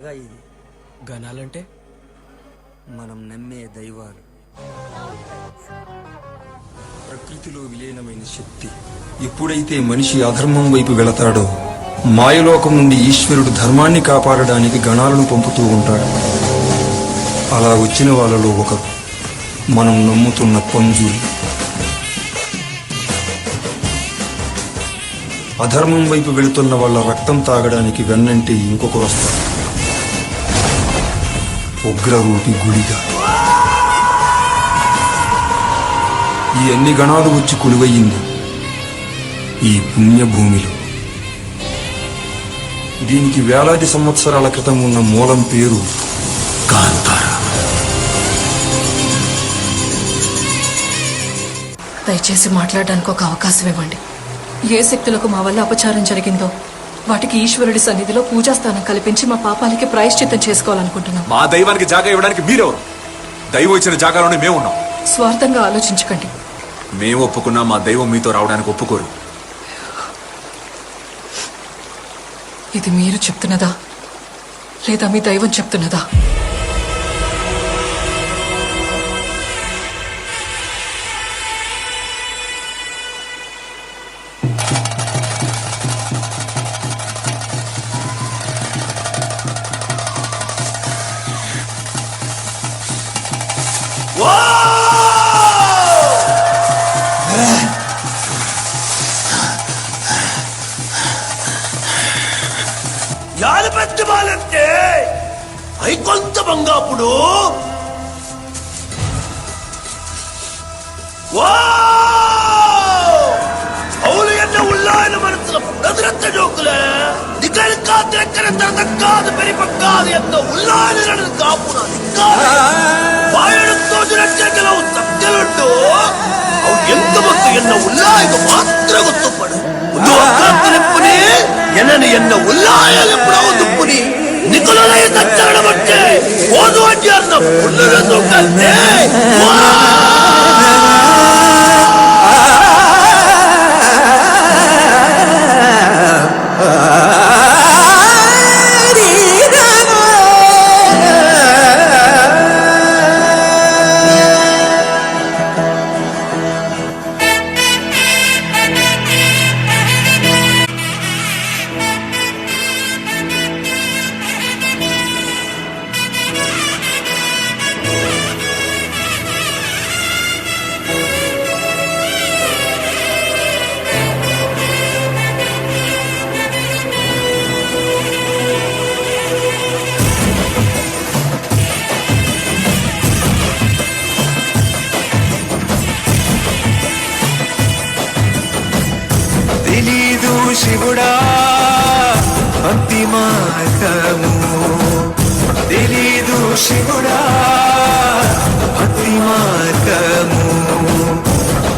ఇది గణాలంటే మనం నమ్మే దైవాలు, ప్రకృతిలో విలీనమైన శక్తి. ఎప్పుడైతే మనిషి అధర్మం వైపు వెళతాడో మాయలోకం నుండి ఈశ్వరుడు ధర్మాన్ని కాపాడడానికి గణాలను పంపుతూ ఉంటాడు. అలా వచ్చిన వాళ్ళలో ఒకరు మనం నమ్ముతున్న పంజులు. అధర్మం వైపు వెళుతున్న వాళ్ళ రక్తం తాగడానికి వెన్నంటే ఇంకొకరు వస్తారు, ఉగ్రరూపి గుడిగా. ఈ అన్ని గణాలు వచ్చి కొలువయ్యింది ఈ పుణ్యభూమిలో. దీనికి వేలాది సంవత్సరాల క్రితం ఉన్న మూలం పేరు కాంతార. దయచేసి మాట్లాడడానికి ఒక అవకాశం ఇవ్వండి. ఏ శక్తులకు మా వల్ల అపచారం జరిగిందో వాటికి ఈశ్వరుడి సన్నిధిలో పూజాస్థానం కల్పించి మా పాపాలకి ప్రాయశ్చిత్తం చేసుకోవాలనుకుంటున్నాం. మా దైవానికి జాగా ఇవ్వడానికి మీరెవరు? దైవం ఇచ్చిన జాగాలోనే మేము ఉన్నాం. స్వార్థంగా ఆలోచించకండి. మేము ఒప్పుకున్నా మా దైవం మీతో రావడానికి ఒప్పుకోరు. ఇది మీరు చెప్తున్నదా లేదా మీ దైవం చెప్తున్నదా? యాలపెత్తి బాలంటే అయి కొంత బంగాపుడు అవులు ఎన్న ఉల్లాయన మనసుల ప్రతిరత్త జోకులే దిక్కలు కాత్రెక్కన తనకాదు పెరిపక్కాదు ఎంత ఉల్లాయన కాపున వాయుడుతో జురచ్చగలవు సత్యలుంటూ అవు ఎంత మొత్తం ఎన్న ఉల్లాయకు మాత్ర గుర్తుపడు ఉద్యోగపుని ఎన్నని ఎన్న ఉల్లాయలెప్పుడవు దుప్పుని నికులలయ తచ్చడబట్టే ఓదు అడ్యార్న పుల్లులను కల్తే తెలీదు శివుడా భక్తి మార్గము, తెలీదు శివుడా భక్తి మార్గము.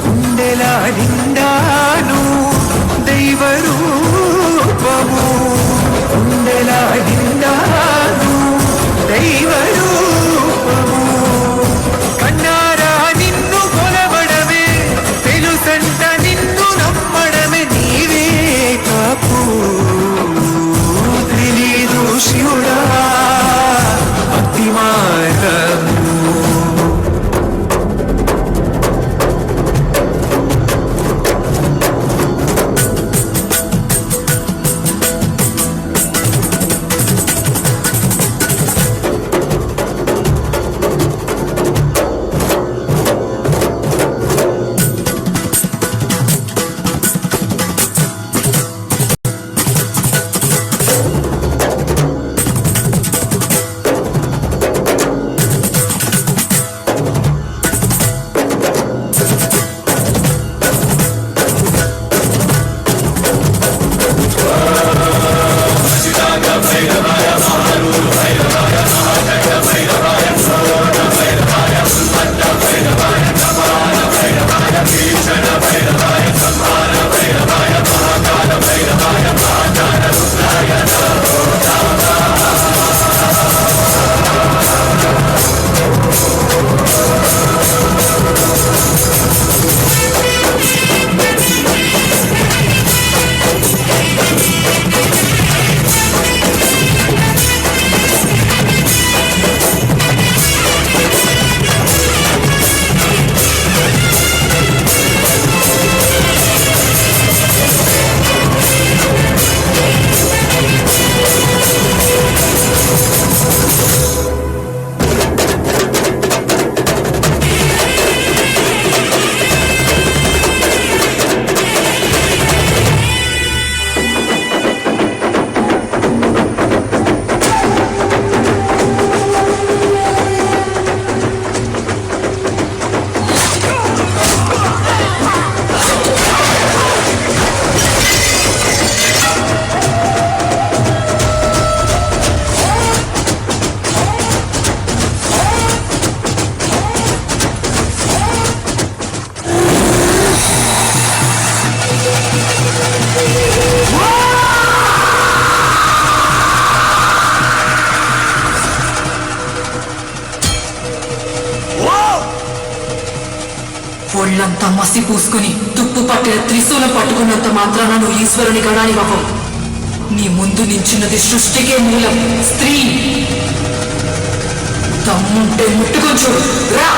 గుండెలా నిండాను దైవ రూపము, గుండెలా నిండాను దైవ రూపము. కన్నారా నిన్ను కొలవడమే తెలుసంట, నిన్ను నమ్మడమే నీవే కాపు. తెలీదు శివుడా భక్తి మార్గము. ఒళ్ళంతా మసి పూసుకుని తుప్పు పట్టిన త్రిశూలం పట్టుకున్నంత మాత్రాన నువ్వు ఈశ్వరుని గణానివ్వవు. నీ ముందు నించున్నది సృష్టికే మూలం స్త్రీ. దమ్ముంటే ముట్టుకొని చూడు రా.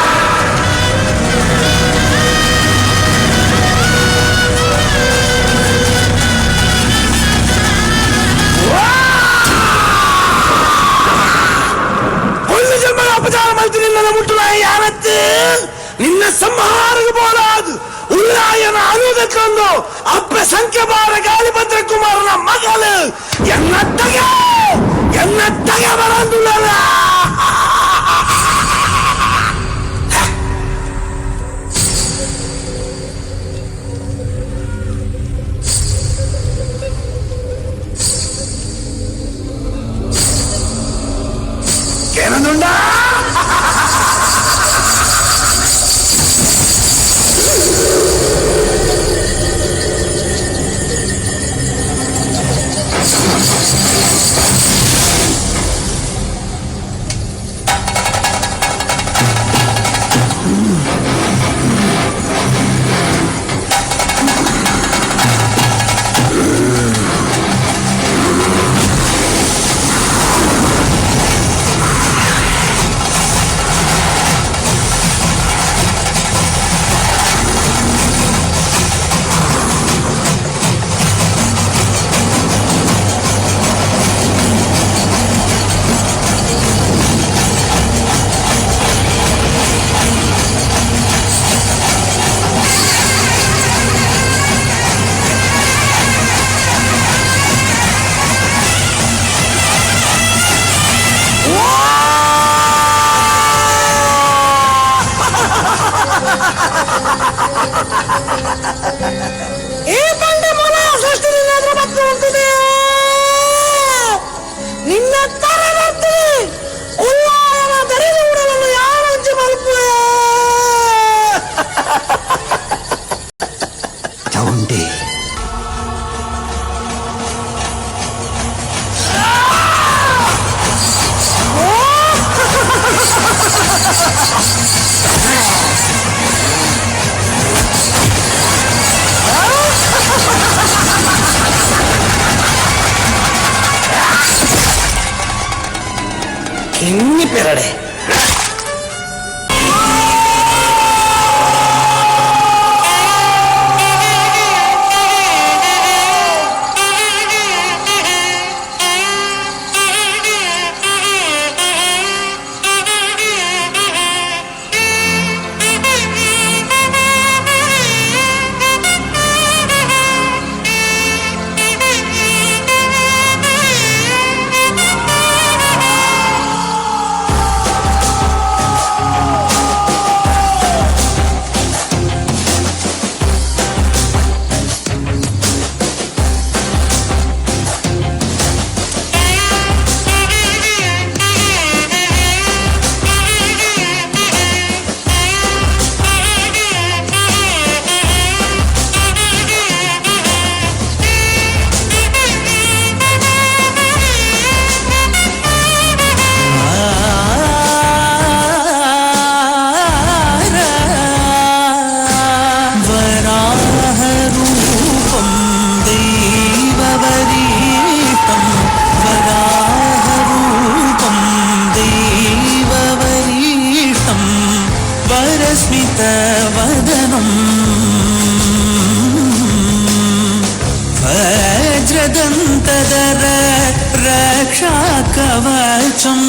ನಿನ್ನ ಸಂಹಾರಕ್ಕೆ ಬೋಲಾದು ಉಲ್ಲಾಯನ ಅನುದಕ್ಕೊಂದು ಅಪ್ಪ ಸಂಖ್ಯಬಾರ ಗಾಳಿಭದ್ರ ಕುಮಾರನ ಮಗಳು ಎನ್ನತ್ತಗೆ ಬರಂದುಲ್ಲ. ಏನಂದುಂಡ ఎన్ని పెరడే వదనం వజ్రదంతదర రక్షా కవచం